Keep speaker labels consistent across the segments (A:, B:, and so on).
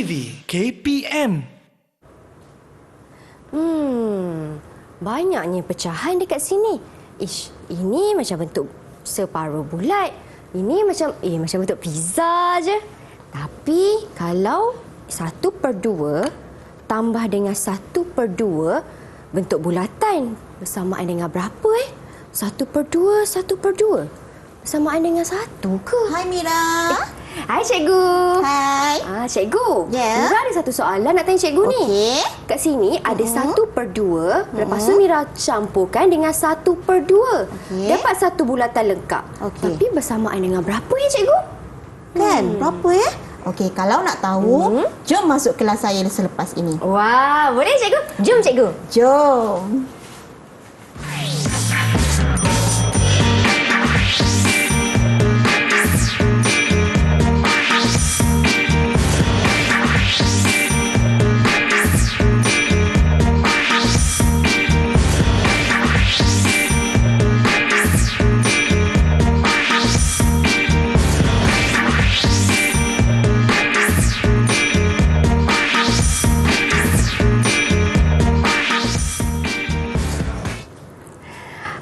A: TV KPM.
B: Banyaknya pecahan dekat sini. Ini macam bentuk separuh bulat. Ini macam bentuk pizza je. Tapi kalau 1/2 tambah dengan 1/2 bentuk bulatan, bersamaan dengan berapa 1/2 bersamaan dengan 1 ke?
C: Hai Mira.
B: Hai cikgu.
C: Hai.
B: Cikgu.
C: Ya.
B: Mira ada satu soalan nak tanya cikgu ni.
C: Okey.
B: Kat sini ada 1/2, lepas tu Mira campurkan dengan 1/2.
C: Okey.
B: Dapat satu bulatan lengkap.
C: Okey.
B: Tapi bersamaan dengan berapa cikgu?
C: Kan? Berapa Okey, kalau nak tahu, jom masuk kelas saya selepas ini.
B: Wah, boleh cikgu? Jom cikgu.
C: Jom.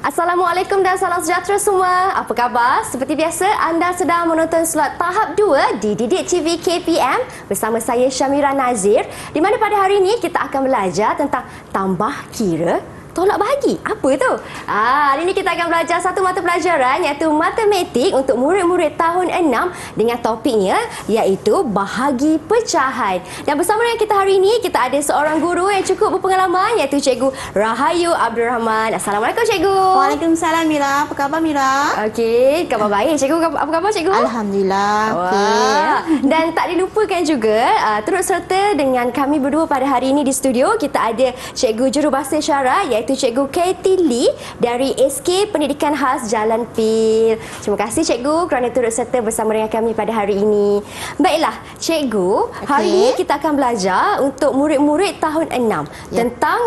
B: Assalamualaikum dan salam sejahtera semua. Apa khabar? Seperti biasa, anda sedang menonton slot tahap 2 di Didik TV KPM bersama saya Syamira Nazir, di mana pada hari ini kita akan belajar tentang tambah kira tolak bahagi. Apa tu? Hari ini kita akan belajar satu mata pelajaran iaitu matematik untuk murid-murid tahun 6 dengan topiknya iaitu bahagi pecahan. Dan bersama dengan kita hari ini, kita ada seorang guru yang cukup berpengalaman iaitu Cikgu Rahayu Abdul Rahman. Assalamualaikum Cikgu.
C: Waalaikumsalam Mira. Apa khabar Mira?
B: Okey, khabar baik. Cikgu, apa khabar Cikgu?
C: Alhamdulillah.
B: Okey. Dan tak dilupakan juga turut serta dengan kami berdua pada hari ini di studio. Kita ada Cikgu Jurubahasa Isyarat iaitu Cikgu Katie Lee dari SK Pendidikan Khas Jalan Pil. Terima kasih Cikgu kerana turut serta bersama dengan kami pada hari ini. Baiklah, Cikgu, hari ini kita akan belajar untuk murid-murid tahun 6 tentang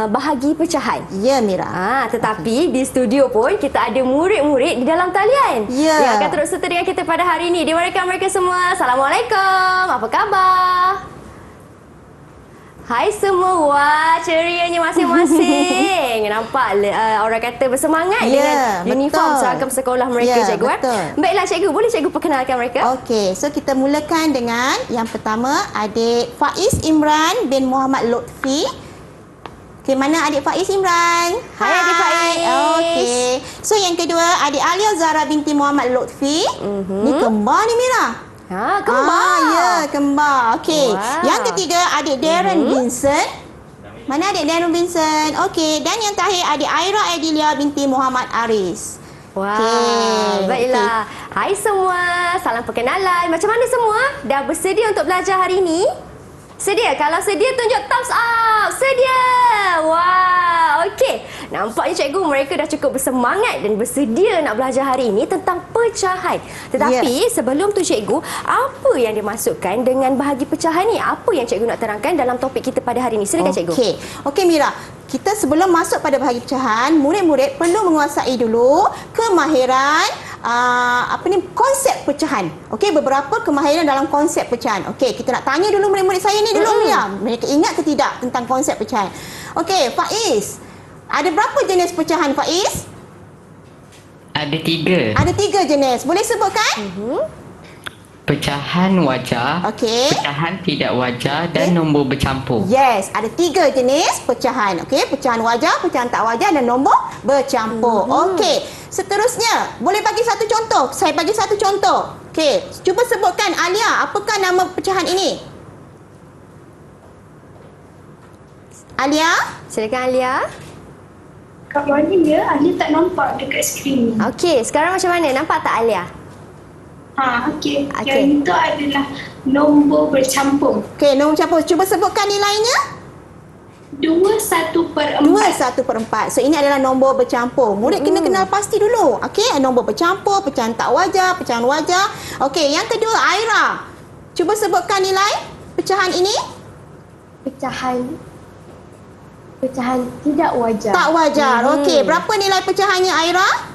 B: bahagi pecahan.
C: Ya Mira.
B: Tetapi di studio pun kita ada murid-murid di dalam talian yang akan turut serta dengan kita pada hari ini. Di mana mereka semua? Assalamualaikum. Apa khabar? Hai semua. Wah, cerianya masing-masing. Nampak orang kata bersemangat dengan uniform seragam sekolah mereka, Cikgu. Baiklah Cikgu, boleh Cikgu perkenalkan mereka?
C: Okey, so kita mulakan dengan yang pertama, adik Faiz Imran bin Muhammad Lutfi. Okey, mana adik Faiz Imran?
B: Hai adik Faiz.
C: Okey. So yang kedua, adik Alia Zara binti Muhammad Lutfi. Ni kembar ni Mira.
B: Kembar.
C: Ya, kembar. Okey. Wow. Yang ketiga, adik Darren Vincent. Mana adik Darren Vincent? Okey. Dan yang terakhir, adik Aira Adilia binti Muhammad Aris.
B: Wah, baiklah. Hai semua, salam perkenalan. Macam mana semua? Dah bersedia untuk belajar hari ini? Sedia? Kalau sedia, tunjuk thumbs up. Sedia. Wah, okey. Nampaknya cikgu mereka dah cukup bersemangat dan bersedia nak belajar hari ini tentang pecahan. Tetapi sebelum tu cikgu, apa yang dimasukkan dengan bahagi pecahan ni? Apa yang cikgu nak terangkan dalam topik kita pada hari ini? Silakan cikgu.
C: Okey Mira. Kita sebelum masuk pada bahagi pecahan, murid-murid perlu menguasai dulu kemahiran konsep pecahan. Okey, beberapa kemahiran dalam konsep pecahan. Okey, kita nak tanya dulu murid-murid saya ni dulu Mira. Mereka ingat ke tidak tentang konsep pecahan? Okey, Faiz. Ada berapa jenis pecahan Faiz?
D: Ada 3.
C: Ada 3 jenis. Boleh sebutkan?
D: Pecahan wajar, pecahan tidak wajar dan nombor bercampur.
C: Yes, ada 3 jenis pecahan. Okey, pecahan wajar, pecahan tak wajar dan nombor bercampur. Okey, seterusnya boleh bagi satu contoh. Saya bagi satu contoh. Okey, cuba sebutkan Alia, apakah nama pecahan ini? Alia?
B: Silakan Alia.
E: Kat mana ya? Alia tak nampak dekat skrin ni.
B: Okey, sekarang macam mana? Nampak tak Alia?
E: Okey. Yang itu adalah nombor bercampur.
C: Okey, nombor bercampur. Cuba sebutkan nilainya.
E: 2/1/4.
C: 2/1/4. So ini adalah nombor bercampur. Murid kena kenal pasti dulu. Okey, nombor bercampur, pecahan tak wajar, pecahan wajar. Okey, yang kedua Aira. Cuba sebutkan nilai pecahan ini.
F: Pecahan tidak wajar.
C: Tak wajar. Okey, berapa nilai pecahannya Aira?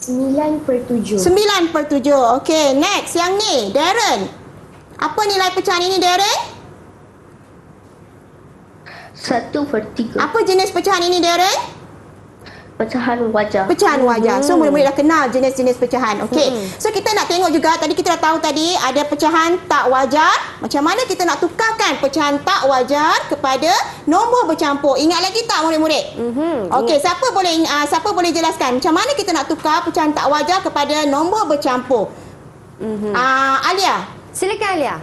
F: 9/7.
C: 9/7. Okey, next yang ni, Darren. Apa nilai pecahan ini, Darren?
F: 1/3.
C: Apa jenis pecahan ini, Darren?
F: Pecahan wajah.
C: Pecahan wajah. So murid-murid dah kenal jenis-jenis pecahan. Okey. So kita nak tengok juga, tadi kita dah tahu tadi ada pecahan tak wajar. Macam mana kita nak tukarkan pecahan tak wajar kepada nombor bercampur? Ingat lagi tak murid-murid? Okey, siapa boleh jelaskan macam mana kita nak tukar pecahan tak wajar kepada nombor bercampur? Alia.
B: Silakan Alia.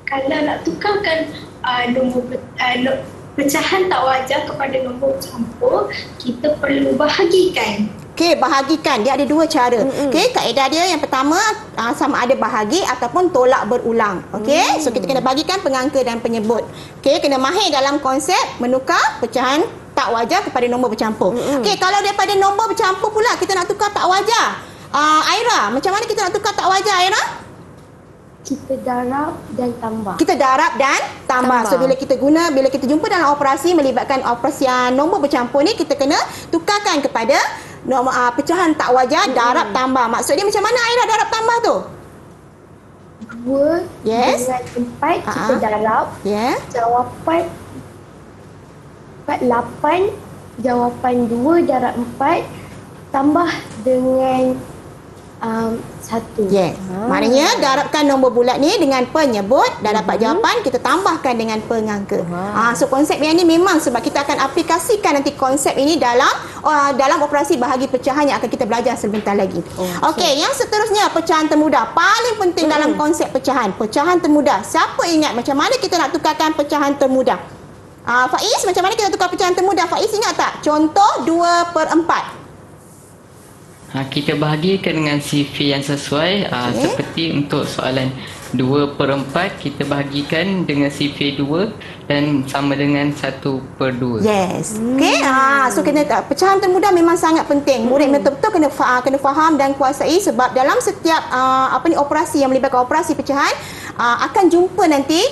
E: Kalau nak tukarkan pecahan tak wajar kepada nombor bercampur, kita perlu bahagikan.
C: Okey, bahagikan. Dia ada dua cara. Okey, kaedah dia yang pertama sama ada bahagi ataupun tolak berulang. Okey, so kita kena bahagikan pengangka dan penyebut. Okey, kena mahir dalam konsep menukar pecahan tak wajar kepada nombor bercampur. Okey, kalau daripada nombor bercampur pula kita nak tukar tak wajar. Aira, macam mana kita nak tukar tak wajar, Aira?
F: Kita darab dan tambah.
C: Kita darab dan tambah. So bila kita jumpa dalam operasi melibatkan operasi nombor bercampur ni, kita kena tukarkan kepada nombor pecahan tak wajar, darab tambah. Maksud dia macam mana, Aira, darab tambah tu?
F: 2
C: Yes.
F: dengan 4 kita darab.
C: Ya.
F: Jawapan 8, jawapan 2 darab 4 tambah dengan 1.
C: Yes. Maknanya darabkan nombor bulat ni dengan penyebut, dah dapat jawapan, kita tambahkan dengan pengangka. So konsep yang ni memang sebab kita akan aplikasikan nanti konsep ini dalam operasi bahagi pecahan yang akan kita belajar sebentar lagi. Okey, yang seterusnya pecahan termudah. Paling penting dalam konsep pecahan. Pecahan termudah. Siapa ingat macam mana kita nak tukarkan pecahan termudah? Faiz, macam mana kita tukar pecahan termudah? Faiz ingat tak? Contoh 2/4.
D: Kita bahagikan dengan CV yang sesuai. Seperti untuk soalan 2/4, kita bahagikan dengan CV 2 dan sama dengan 1/2.
C: Yes. Okey. So pecahan termudah memang sangat penting. Murid betul-betul kena faham dan kuasai sebab dalam setiap operasi yang melibatkan operasi pecahan akan jumpa nanti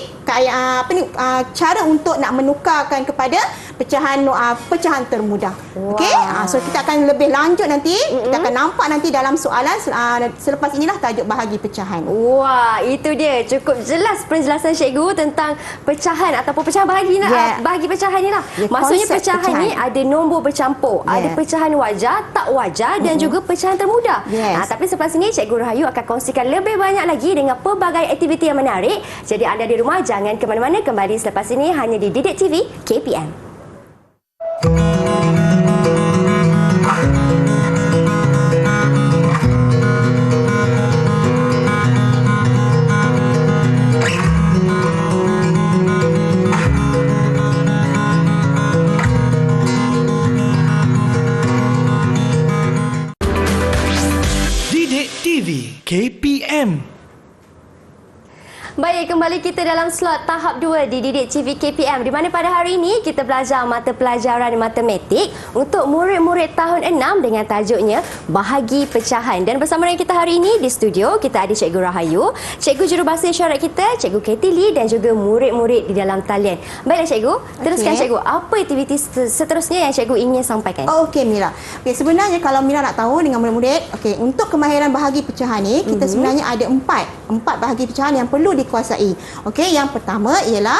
C: cara untuk nak menukarkan kepada pecahan termudah. Okey. So kita akan lebih lanjut nanti, kita akan nampak nanti dalam soalan selepas inilah tajuk bahagi pecahan.
B: Wah, itu dia. Cukup jelas penjelasan cikgu tentang pecahan ataupun pecahan bahagi bahagi pecahan ni lah. Maksudnya pecahan ni ada nombor bercampur, ada pecahan wajar, tak wajar dan juga pecahan termudah. Tapi selepas ini Cikgu Rahayu akan kongsikan lebih banyak lagi dengan pelbagai aktiviti yang menarik. Jadi anda di rumah jangan ke mana-mana, kembali selepas ini hanya di Didik TV KPM.
A: Didik TV KPM.
B: Baik, kembali kita dalam slot tahap 2 di Didik TV KPM, di mana pada hari ini kita belajar mata pelajaran matematik untuk murid-murid tahun 6 dengan tajuknya Bahagi Pecahan. Dan bersama dengan kita hari ini di studio, kita ada Cikgu Rahayu, Cikgu Jurubahasa Isyarat kita, Cikgu Katie Lee dan juga murid-murid di dalam talian. Baiklah Cikgu, teruskan Cikgu, apa aktiviti seterusnya yang Cikgu ingin sampaikan?
C: Okey Mira. Okey, sebenarnya kalau Mira nak tahu dengan murid-murid, okey, untuk kemahiran bahagi pecahan ni, kita sebenarnya ada empat bahagi pecahan yang perlu dikuasai. Okey, yang pertama ialah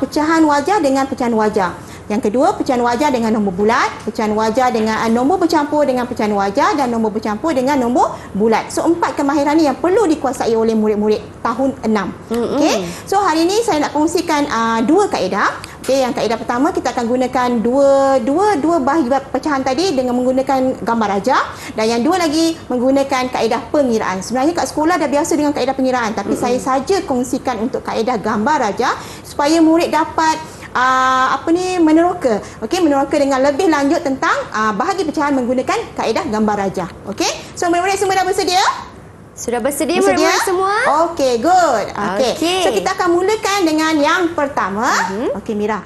C: pecahan wajar dengan pecahan wajar. Yang kedua, pecahan wajar dengan nombor bulat, pecahan wajar dengan nombor bercampur dengan pecahan wajar dan nombor bercampur dengan nombor bulat. So, 4 kemahiran ni yang perlu dikuasai oleh murid-murid tahun 6. Okey. So, hari ini saya nak kongsikan 2 kaedah. Okey, yang kaedah pertama kita akan gunakan dua bahagi pecahan tadi dengan menggunakan gambar rajah, dan yang dua lagi menggunakan kaedah pengiraan. Sebenarnya kat sekolah dah biasa dengan kaedah pengiraan, tapi saya saja kongsikan untuk kaedah gambar rajah supaya murid dapat meneroka. Okey, meneroka dengan lebih lanjut tentang bahagi pecahan menggunakan kaedah gambar rajah. Okey, so murid-murid semua dah bersedia?
B: Sudah bersedia murid-murid semua?
C: Okey, good. Okey. So kita akan mulakan dengan yang pertama. Okey Mira.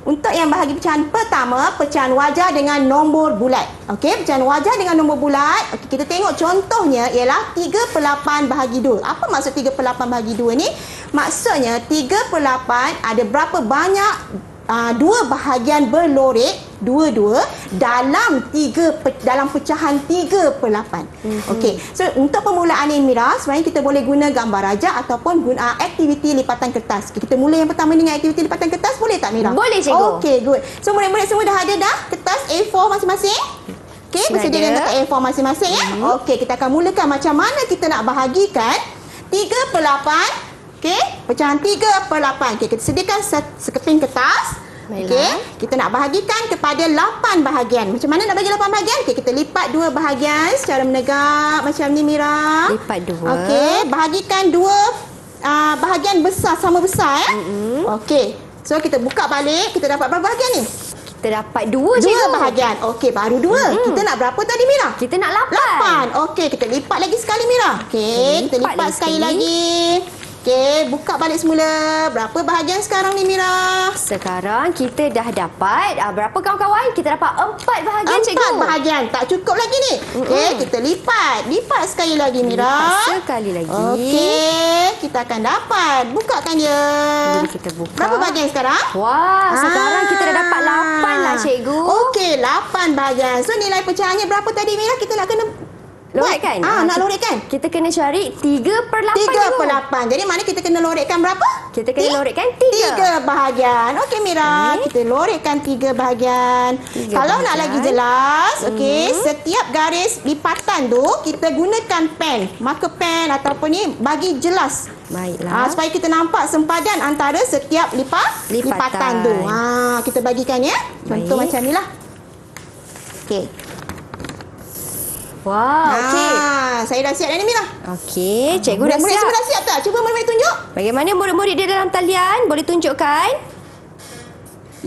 C: Untuk yang bahagi pecahan pertama, pecahan wajar dengan nombor bulat. Okey, pecahan wajar dengan nombor bulat. Okey, kita tengok contohnya ialah 3/8 bahagi 2. Apa maksud 3/8 bahagi 2 ni? Maksudnya 3/8 ada berapa banyak dua bahagian berlorek dua-dua dalam dalam pecahan 3/8. Okey. So untuk permulaan ni Mira, sebenarnya kita boleh guna gambar raja ataupun guna aktiviti lipatan kertas. Okay, kita mula yang pertama dengan aktiviti lipatan kertas, boleh tak Mira?
B: Boleh, cikgu.
C: Okey, good. So murid-murid semua dah ada dah kertas A4 masing-masing? Okey, bersedia dengan kertas A4 masing-masing ya. Okey, kita akan mulakan macam mana kita nak bahagikan 3/8. Okey, pecahan 3/8. Okey, kita sediakan sekeping kertas. Okey, kita nak bahagikan kepada 8 bahagian. Macam mana nak bagi 8 bahagian? Okey, kita lipat 2 bahagian secara menegak macam ni Mira.
B: Lipat 2.
C: Okey, bahagikan 2 bahagian besar sama besar ya. Okey. So kita buka balik, kita dapat berapa bahagian ni?
B: Kita dapat 2 cikgu.
C: 2 bahagian. Okey, baru 2. Kita nak berapa tadi Mira?
B: Kita nak 8.
C: 8. Okey, kita lipat lagi sekali Mira. Okey, kita lipat sekali lagi. Okey, buka balik semula. Berapa bahagian sekarang ni Mira?
B: Sekarang kita dah dapat berapa kawan-kawan? Kita dapat 4 bahagian cikgu.
C: 4 bahagian. Tak cukup lagi ni. Okey, kita lipat. Lipat sekali lagi Mira.
B: Lipat sekali lagi.
C: Okey, kita akan dapat. Bukakan dia.
B: Jadi kita buka.
C: Berapa bahagian sekarang?
B: Wah, sekarang kita dah dapat 8 lah cikgu.
C: Okey, 8 bahagian. So nilai pecahannya berapa tadi Mira? Kita nak kena
B: Lorekkan?
C: nak lorekkan.
B: Kita kena cari 3/8.
C: 3/8. Jadi mana kita kena lorekkan berapa?
B: Kita kena lorekkan 3.
C: 3 bahagian. Okey Mira, kita lorekkan 3 bahagian. Kalau nak lagi jelas, okey, setiap garis lipatan tu kita gunakan pen, marker pen ataupun ni bagi jelas.
B: Baiklah.
C: Supaya kita nampak sempadan antara setiap lipatan tu. Kita bagikan ya. Contoh macam ni lah. Okey.
B: Wah, okey.
C: Saya dah siap dah ni Mira.
B: Okey, cikgu dah
C: Murid-murid
B: siap.
C: semua dah siap tak? Cuba murid-murid tunjuk.
B: Bagaimana murid-murid dia dalam talian? Boleh tunjukkan?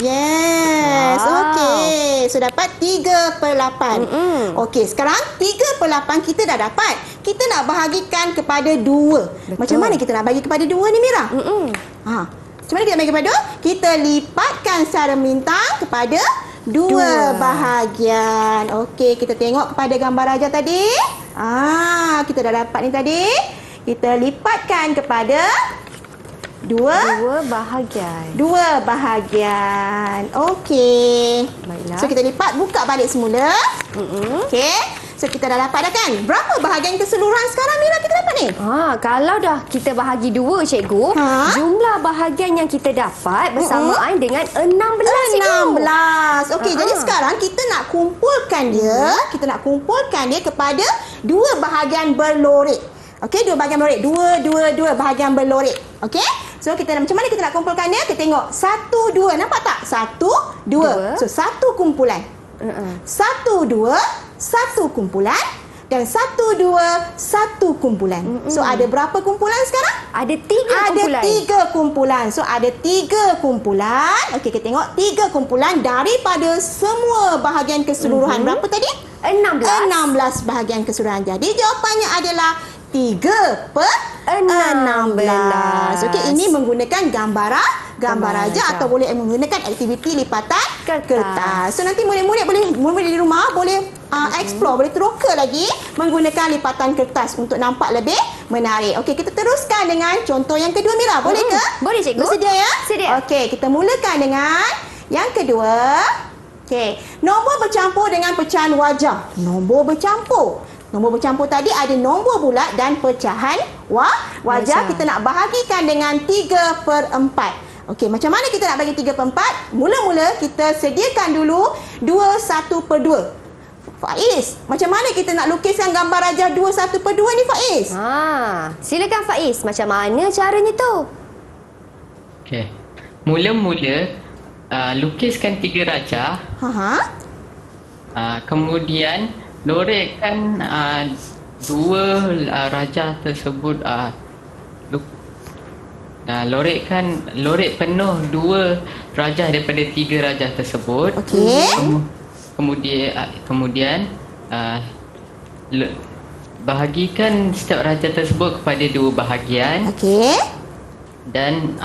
C: Yes. Okey. So dapat 3/8. Okey, sekarang 3/8 kita dah dapat. Kita nak bahagikan kepada 2. Macam mana kita nak bagi kepada 2 ni Mira? Macam mana kita nak bagi kepada 2? Kita lipatkan secara melintang kepada 2 bahagian. Okey, kita tengok kepada gambar raja tadi. Kita dah dapat ni tadi. Kita lipatkan kepada 2
B: bahagian.
C: 2 bahagian. Okey.
B: Baiklah.
C: So kita lipat, buka balik semula. Okey. So kita dah dapat dah kan? Berapa bahagian keseluruhan sekarang Mira kita dapat ni?
B: Kalau dah kita bahagi 2 cikgu, jumlah bahagian yang kita dapat bersamaan dengan 16 cikgu.
C: 16. Okey, jadi sekarang kita nak kumpulkan dia, kepada 2 bahagian berlorek. Okey, 2 bahagian berlorek. 2 bahagian berlorek. Okey? So kita macam mana kita nak kumpulkan dia? Kita tengok 1 2. Nampak tak? 1 2. So satu kumpulan. 1 2 1 kumpulan dan 1 2 1 kumpulan. So ada berapa kumpulan sekarang?
B: Ada 3 kumpulan.
C: Ada 3 kumpulan. So ada 3 kumpulan. Okey, kita tengok 3 kumpulan daripada semua bahagian keseluruhan. Berapa tadi? 16 bahagian keseluruhan. Jadi jawapannya adalah 3/16. Okey, ini menggunakan gambar raja atau boleh menggunakan aktiviti lipatan kertas. So nanti murid-murid di rumah boleh explore, boleh teroka lagi menggunakan lipatan kertas untuk nampak lebih menarik. Okey, kita teruskan dengan contoh yang kedua Mira. Boleh ke?
B: Boleh cikgu.
C: Bersedia ya?
B: Sedia.
C: Okey, kita mulakan dengan yang kedua. Okey, nombor bercampur dengan pecahan wajah. Nombor bercampur tadi ada nombor bulat dan pecahan wajah. Kita nak bahagikan dengan 3/4. Okey, macam mana kita nak bagi 3/4? Mula-mula kita sediakan dulu 2 1/2. Faiz, macam mana kita nak lukiskan gambar raja 2 1/2 ni Faiz?
B: Silakan Faiz, macam mana caranya tu?
D: Okey. Mula-mula lukiskan 3 raja. Kemudian lorekkan 2 raja tersebut, lorek penuh 2 raja daripada 3 raja tersebut.
C: Okey.
D: Kemudian bahagikan setiap raja tersebut kepada 2 bahagian.
C: Okey.
D: Dan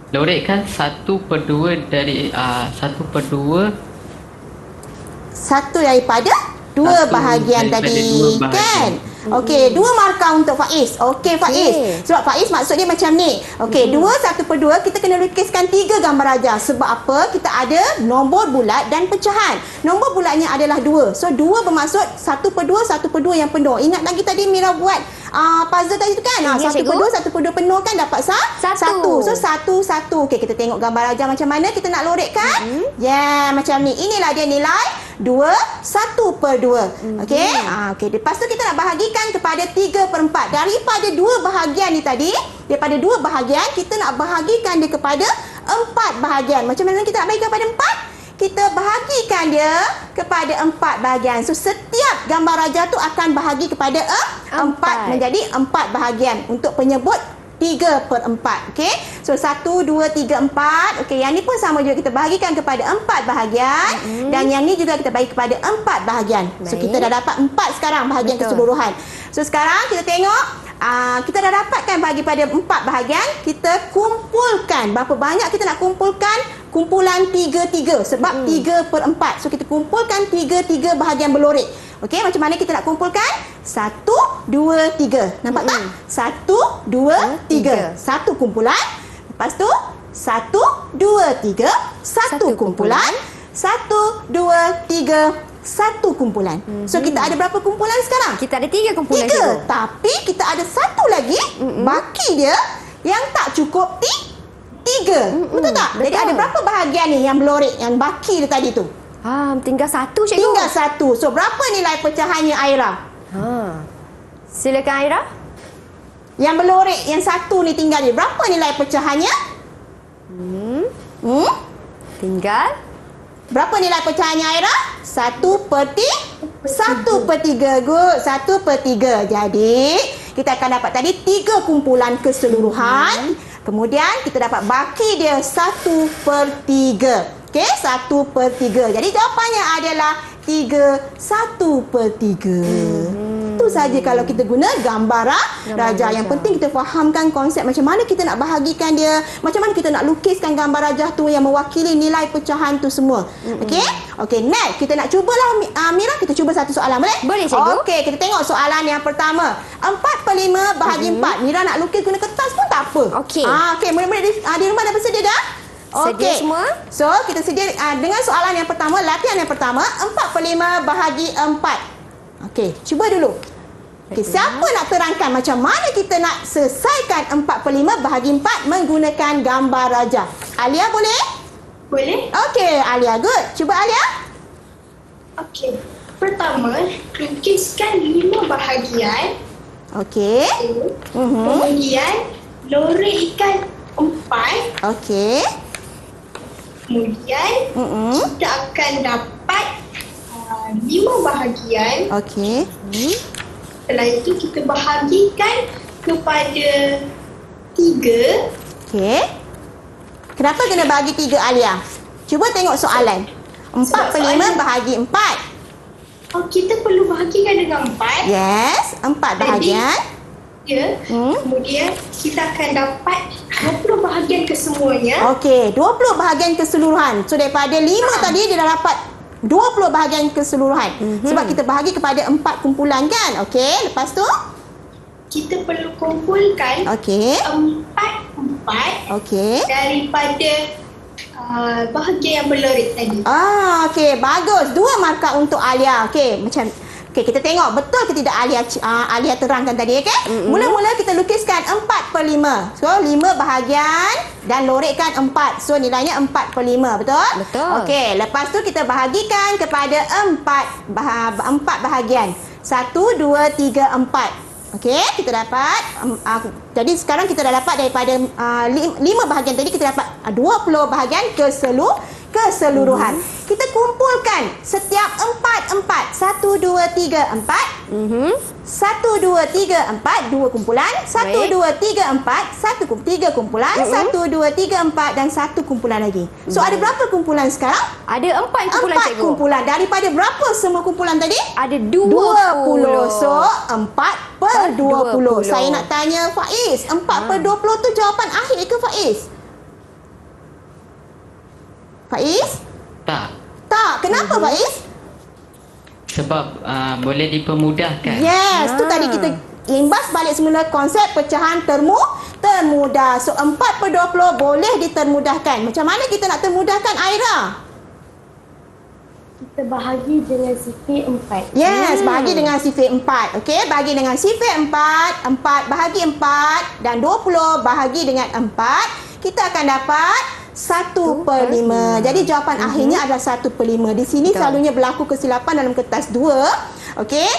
D: lorekkan 1/2 dari 1/2
C: satu daripada 2 bahagian
D: daripada
C: tadi
D: 2 bahagian.
C: kan? Okey, 2 markah untuk Faiz. Okey Faiz. Sebab Faiz maksud dia macam ni. Okey, 2 1 per 2 kita kena lukiskan 3 gambar rajah. Sebab apa? Kita ada nombor bulat dan pecahan. Nombor bulatnya adalah 2. So 2 bermaksud 1 per 2 1 per 2 yang penuh. Ingat lagi tadi Mira buat puzzle tadi tu kan? 1 per 2 1 per 2 penuh kan dapat 1. So 1 1. Okey, kita tengok gambar rajah macam mana kita nak lorekkan. Macam ni. Inilah dia nilai 2 1 per 2. Okey. Okey, lepas tu kita nak bahagikan kepada 3 per 4. Daripada 2 bahagian ni tadi, daripada 2 bahagian kita nak bahagikan dia kepada 4 bahagian. Macam mana kita nak bagi kepada 4? Kita bahagikan dia kepada 4 bahagian. So setiap gambar rajah tu akan bahagi kepada 4 menjadi 4 bahagian untuk penyebut 3 per 4. Okey. So 1, 2, 3, 4. Okey, yang ni pun sama juga kita bahagikan kepada 4 bahagian. Dan yang ni juga kita bagi kepada 4 bahagian. So kita dah dapat 4 sekarang bahagian keseluruhan. So sekarang kita tengok kita dah dapatkan bagi pada 4 bahagian. Kita kumpulkan. Berapa banyak kita nak kumpulkan? Kumpulan 3 sebab 3 per 4. So kita kumpulkan 3 bahagian berlorek. Okey, macam mana kita nak kumpulkan? 1, 2, 3. Nampak tak? 1, 2, 3. Satu kumpulan. Lepas tu 1, 2, 3. Satu kumpulan. 1, 2, 3. Satu kumpulan. So kita ada berapa kumpulan sekarang?
B: Kita ada 3 kumpulan.
C: 3. Tapi kita ada satu lagi baki dia yang tak cukup 3. Betul tak? Jadi ada berapa bahagian ni yang berlorek, yang baki dia tadi tu?
B: Tinggal 1 cikgu.
C: Tinggal 1. So berapa nilai pecahannya Aira?
B: Silakan Aira.
C: Yang berlorek yang 1 ni tinggal ni, berapa nilai pecahannya?
B: Tinggal.
C: Berapa nilai pecahannya Aira? 1 per 3. Good. 1 per 3. Jadi kita akan dapat tadi 3 kumpulan keseluruhan. Kemudian kita dapat baki dia 1 per 3. Okey, 1 per 3. Jadi jawapannya adalah 3, 1 per 3. Itu saja kalau kita guna gambar rajah. Yang penting kita fahamkan konsep macam mana kita nak bahagikan dia, macam mana kita nak lukiskan gambar rajah tu yang mewakili nilai pecahan tu semua. Okey? Okey, next kita nak cubalah Mira, kita cuba satu soalan boleh?
B: Boleh cikgu.
C: Okey, kita tengok soalan yang pertama. 4 per 5 bahagi 4. Mira nak lukis guna kertas pun tak apa.
B: Okey.
C: Okey, murid-murid di rumah dah bersedia dah?
B: Sedia semua?
C: So, kita sedia dengan soalan yang pertama, latihan yang pertama, 4 per 5 bahagi 4. Okey, cuba dulu. Okey, siapa nak terangkan macam mana kita nak selesaikan 4 per 5 bahagi 4 menggunakan gambar rajah? Alia boleh?
E: Boleh?
C: Okey, Alia, good. Cuba Alia.
E: Okey. Pertama, lukiskan 5 bahagian.
C: Okey.
E: Kemudian, lorekkan 4.
C: Okey.
E: Kemudian, kita akan dapat 5 bahagian.
C: Okey.
E: Setelah itu, kita bahagikan kepada 3.
C: Okey. Kenapa kena bagi 3 Alia? Cuba tengok soalan. 4 per 5 bahagi 4.
E: Kita perlu bahagikan dengan 4.
C: Yes, 4 bahagian.
E: Kemudian kita akan dapat 20 bahagian kesemuanya.
C: Okey, 20 bahagian keseluruhan. So daripada 5 tadi dia dah dapat 20 bahagian keseluruhan. Sebab kita bahagi kepada 4 kumpulan kan? Okey, lepas tu
E: kita perlu kumpulkan 4
C: okey.
E: daripada bahagian yang berlorek tadi.
C: Okey, bagus. 2 markah untuk Alia. Okey, kita tengok betul ke tidak Alia terangkan tadi, okey? Mula-mula kita lukiskan 4 per 5. So 5 bahagian dan lorekkan 4. So nilainya 4 per 5, betul?
B: Betul.
C: Okey, lepas tu kita bahagikan kepada 4 bahagian. 1, 2, 3, 4. Okey, kita dapat jadi sekarang kita dah dapat daripada 5 bahagian tadi kita dapat 20 bahagian keseluruhan. Kita kumpulkan setiap 4. 1, 2, 3, 4. 1, 2, 3, 4, 2 kumpulan. 1, 2, 3, 4, 3 kumpulan. 1, 2, 3, 4 dan 1 kumpulan lagi. So ada berapa kumpulan sekarang?
B: Ada 4 kumpulan
C: 4
B: cikgu.
C: kumpulan. Daripada berapa semua kumpulan tadi?
B: Ada 20.
C: So 4 per 20. Saya nak tanya Faiz, 4 per 20 tu jawapan akhir ke Faiz? Faiz?
D: Tak.
C: Tak. Kenapa Faiz?
D: Sebab boleh dipermudahkan.
C: Yes, tu tadi kita imbas balik semula konsep pecahan termudah. So 4/20 boleh ditermudahkan. Macam mana kita nak termudahkan, Aira?
F: Kita bahagi dengan sifar 4.
C: Yes, bahagi dengan sifar 4. Okey, bahagi dengan sifar 4, 4 bahagi 4 dan 20 bahagi dengan 4, kita akan dapat 1/5. Jadi jawapan akhirnya adalah 1/5. Di sini selalunya berlaku kesilapan dalam kertas 2. Okey,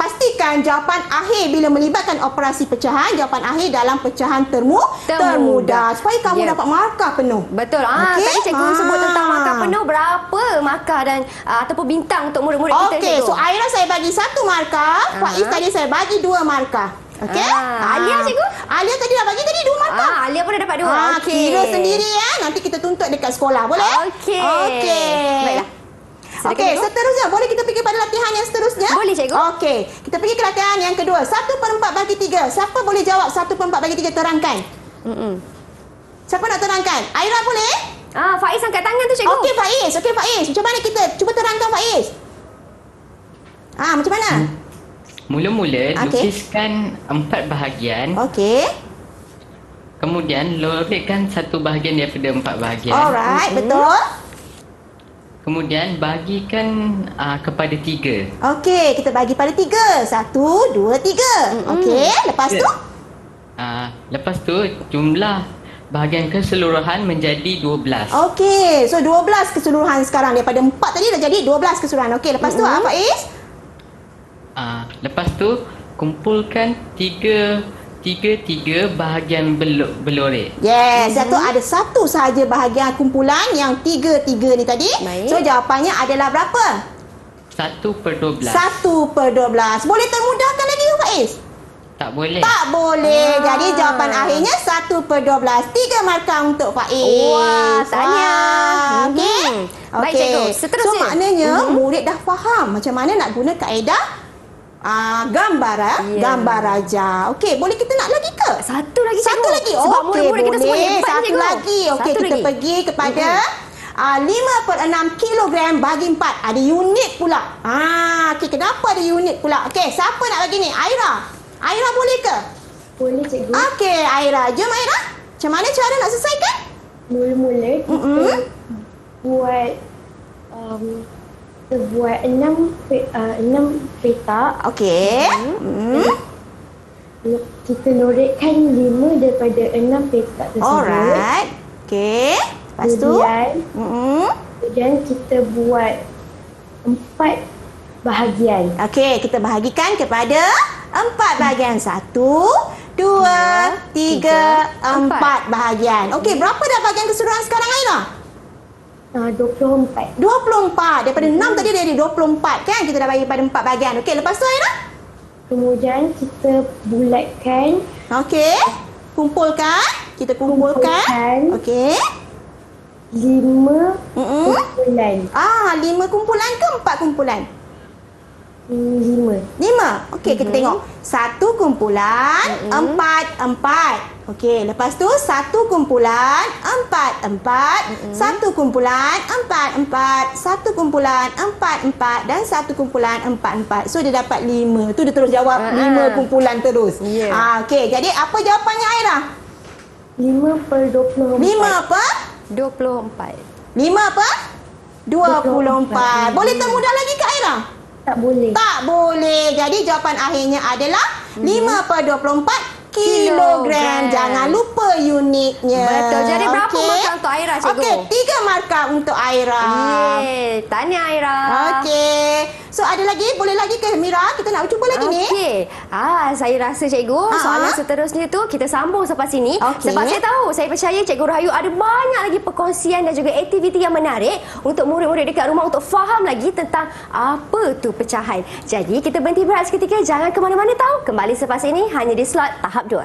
C: pastikan jawapan akhir bila melibatkan operasi pecahan, jawapan akhir dalam pecahan termudah supaya kamu dapat markah penuh.
B: Betul.
C: Okey?
B: Tadi cikgu sebut tentang markah penuh, berapa markah dan ataupun bintang untuk murid-murid kita,
C: Okey,
B: cikgu?
C: so Aira saya bagi 1 markah, Faiz tadi saya bagi 2 markah. Okey?
B: Alia, cikgu?
C: Alia tadi dah bagi tadi 2 markah.
B: Alia pun dah dapat 2. Okey.
C: Kira sendiri ya. Nanti kita tuntut dekat sekolah, boleh?
B: Okey.
C: Okey.
B: Baiklah. Silakan,
C: Okey,
B: cikgu.
C: seterusnya boleh kita pergi pada latihan yang seterusnya?
B: Boleh, cikgu.
C: Okey, kita pergi ke latihan yang kedua. 1/4 bagi 3. Siapa boleh jawab 1/4 bagi 3? Terangkan. Siapa nak terangkan? Aira boleh?
B: Faiz angkat tangan tu, cikgu.
C: Okey, Faiz. Okey, Faiz. Macam mana kita? Cuba terangkan, Faiz. Macam mana?
D: Mula-mula
C: Okey.
D: lukiskan 4 bahagian.
C: Okey.
D: Kemudian lorekkan satu bahagian daripada 4 bahagian.
C: Alright, betul.
D: Kemudian bagikan kepada 3.
C: Okey, kita bagi pada 3. 1, 2, 3. Okey, lepas tu?
D: Lepas tu jumlah bahagian keseluruhan menjadi 12.
C: Okey, so 12 keseluruhan sekarang. Daripada 4 tadi dah jadi 12 keseluruhan. Okey, lepas tu apa, Faiz?
D: Lepas tu kumpulkan tiga bahagian belorek.
C: Yes, tu ada satu sahaja bahagian kumpulan yang 3 ni tadi.
B: Baik.
C: So jawapannya adalah berapa?
D: 1/12.
C: 1/12. Boleh termudahkan lagi ke, Faiz?
D: Tak boleh.
C: Tak boleh. Jadi jawapan akhirnya 1/12. 3 markah untuk Faiz.
B: Wah, tahniah.
C: Okey.
B: Baik, cikgu. Seterusnya.
C: So maknanya murid dah faham macam mana nak guna kaedah gambar raja. Okey, boleh kita nak lagi ke?
B: Satu lagi, cikgu.
C: Satu lagi.
B: Sebab
C: Okey,
B: murid-murid kita semua
C: boleh.
B: hebat,
C: Satu
B: cikgu.
C: lagi. Okey,
B: Satu
C: kita
B: lagi.
C: pergi kepada 5/6 kilogram bagi 4. Ada unit pula. Okey, kenapa ada unit pula? Okey, siapa nak bagi ni? Aira. Aira boleh ke?
F: Boleh, cikgu.
C: Okey, Aira. Jom, Aira. Macam mana cara nak selesaikan?
F: Mula-mula kita buat kita buat 6 petak.
C: Okey.
F: Kita lorekkan 5 daripada 6 petak tersebut.
C: Alright. Okey. Lepas tu?
F: Kemudian kita buat 4 bahagian.
C: Okey, kita bahagikan kepada 4 bahagian. 1, 2, 3, 4 bahagian. Okey, berapa dah bahagian keseluruhan sekarang, Aira?
F: 24.
C: 24. Daripada 6 tadi jadi 24 kan? Kita dah bagi pada 4 bahagian. Okey, lepas tu, Aira?
F: Kemudian kita bulatkan.
C: Okey. Kumpulkan. Kita kumpulkan. Okey.
F: 5 kumpulan.
C: 5 kumpulan ke 4 kumpulan?
F: 5.
C: 5. Okey, kita tengok. 1 kumpulan, 4. Okey, lepas tu 1 kumpulan, 4. 1 kumpulan, 4. 1 kumpulan, 4. Dan 1 kumpulan, 4. So, dia dapat 5. Tu dia terus jawab 5 kumpulan terus.
B: Yeah.
C: Okey, jadi apa jawapannya, Aira?
F: 5/24.
C: 5 apa?
B: 24.
C: 5 apa? 24. Boleh termudah lagi ke, Aira?
F: Tak boleh.
C: Tak boleh. Jadi jawapan akhirnya adalah 5/24 kilogram. Jangan lupa unitnya.
B: Betul. Jadi berapa markah untuk Aira, cikgu?
C: Okey, 3 markah untuk Aira.
B: Yeay. Tahniah, Aira.
C: Okey. So ada lagi? Boleh lagi ke, Mira? Kita nak cuba lagi ni.
B: Okey. Saya rasa, cikgu, soalan seterusnya tu kita sambung sampai sini.
C: Okey.
B: Sebab saya percaya Cikgu Rahayu ada banyak lagi perkongsian dan juga aktiviti yang menarik untuk murid-murid dekat rumah untuk faham lagi tentang apa tu pecahan. Jadi kita berhenti berehat seketika. Jangan ke mana-mana tahu. Kembali selepas ini hanya di slot tahap 2.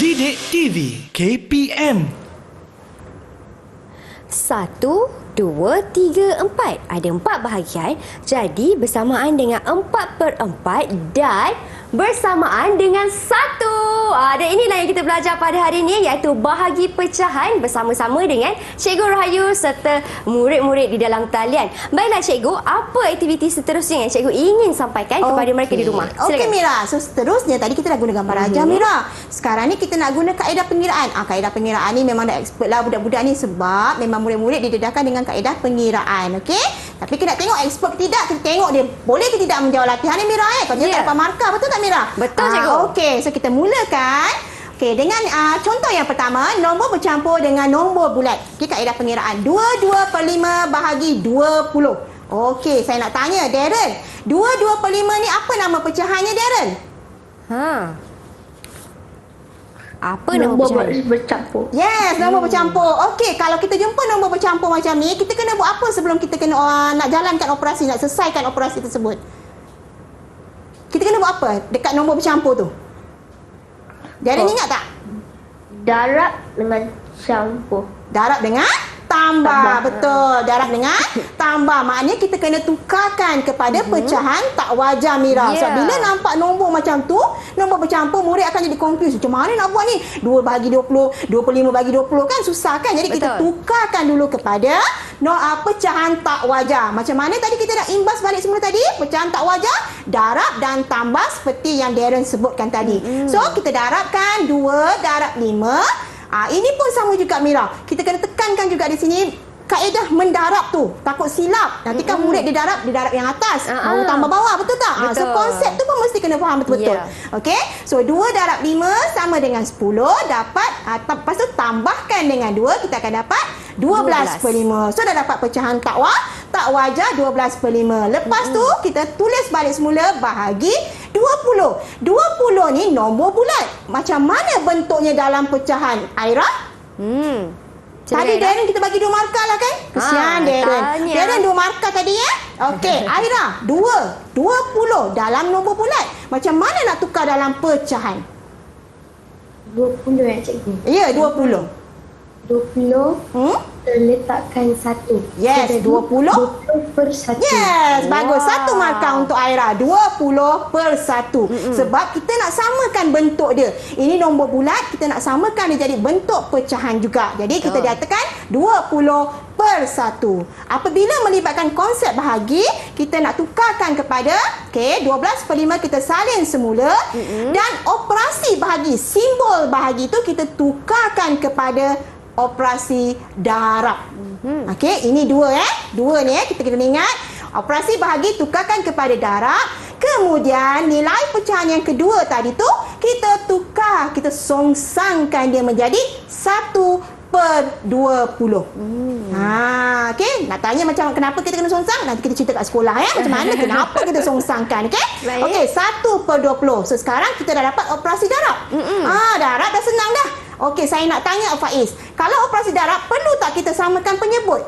A: Didik TV KPM
B: 1, 2, 3, 4. Ada 4 bahagian. Jadi bersamaan dengan 4/4 dan bersamaan dengan 1. Dan inilah yang kita belajar pada hari ini, iaitu bahagi pecahan bersama-sama dengan Cikgu Rahayu serta murid-murid di dalam talian. Baiklah Cikgu, apa aktiviti seterusnya yang Cikgu ingin sampaikan kepada mereka di rumah?
C: Okey Mira, so seterusnya tadi kita dah guna gambar ajar Mira. Sekarang ni kita nak guna kaedah pengiraan. Kaedah pengiraan ni memang dah expert lah budak-budak ni, sebab memang murid-murid didedahkan dengan kaedah pengiraan. Okey? Tapi kita nak tengok expert ke tidak, kita tengok dia boleh ke tidak menjawab latihan ni Mira. Kalau dia tak dapat markah, betul tak Mira?
B: Betul Cikgu.
C: Okey, so kita mulakan. Okey, dengan contoh yang pertama, nombor bercampur dengan nombor bulat. Okey, kaedah pengiraan. 22/5 bahagi 20. Okey, saya nak tanya Darren, 22/5 ni apa nama pecahannya Darren?
B: Apa nombor pecahan?
F: bercampur.
C: Yes, nombor bercampur. Okey, kalau kita jumpa nombor bercampur macam ni, kita kena buat apa sebelum kita kena nak jalankan operasi, nak selesaikan operasi tersebut? Kita kena buat apa dekat nombor bercampur tu? Darren ingat tak?
F: Darab dengan campur.
C: Darab dengan tambah. Betul. Darab dengan tambah. Maknanya kita kena tukarkan kepada pecahan tak wajar Mira. Sebab bila nampak nombor macam tu, nombor bercampur, murid akan jadi confused. Macam mana nak buat ni? 2 bahagi 20, 25 bahagi 20 kan susah kan? Jadi kita tukarkan dulu kepada pecahan tak wajar. Macam mana tadi kita dah imbas balik semula tadi? Pecahan tak wajar, darab dan tambah seperti yang Darren sebutkan tadi. So kita darabkan 2 darab 5. Ini pun sama juga Mira. Kita kena tekankan juga di sini kaedah mendarab tu. Takut silap. Nanti kan murid dia darab yang atas, baru tambah bawah, betul tak? So konsep tu pun mesti kena faham betul-betul. Okey. So 2 darab 5 sama dengan 10, dapat lepas tu tambahkan dengan 2, kita akan dapat 12/5. So dah dapat pecahan tak wajar 12/5. Lepas tu kita tulis balik semula bahagi 20. 20 ni nombor bulat. Macam mana bentuknya dalam pecahan Aira? Tadi Darren kita bagi 2 markah lah kan? Kesian Darren. Darren 2 markah tadi ya? Okey, Aira 20 dalam nombor bulat. Macam mana nak tukar dalam pecahan?
F: 20 ya cikgu.
C: Ya, 20.
F: 20 terletakkan 1.
C: Yes, 20.
F: 20/1.
C: Yes, bagus. 1 markah untuk Aira. 20/1. Sebab kita nak samakan bentuk dia. Ini nombor bulat, kita nak samakan dia jadi bentuk pecahan juga. Jadi kita nyatakan 20/1. Apabila melibatkan konsep bahagi, kita nak tukarkan kepada 12/5 kita salin semula, dan operasi bahagi, simbol bahagi tu kita tukarkan kepada operasi darab. Okey, ini 2 2 ni kita kena ingat. Operasi bahagi tukarkan kepada darab. Kemudian nilai pecahan yang kedua tadi tu kita tukar, kita songsangkan dia menjadi 1/20. Okey, nak tanya macam kenapa kita kena songsang? Nanti kita cerita kat sekolah ya. Macam mana kenapa kita songsangkan, okey? Okey, 1/20. So sekarang kita dah dapat operasi darab. Darab dah senang dah. Okey, saya nak tanya Faiz. Kalau operasi darab, perlu tak kita samakan penyebut?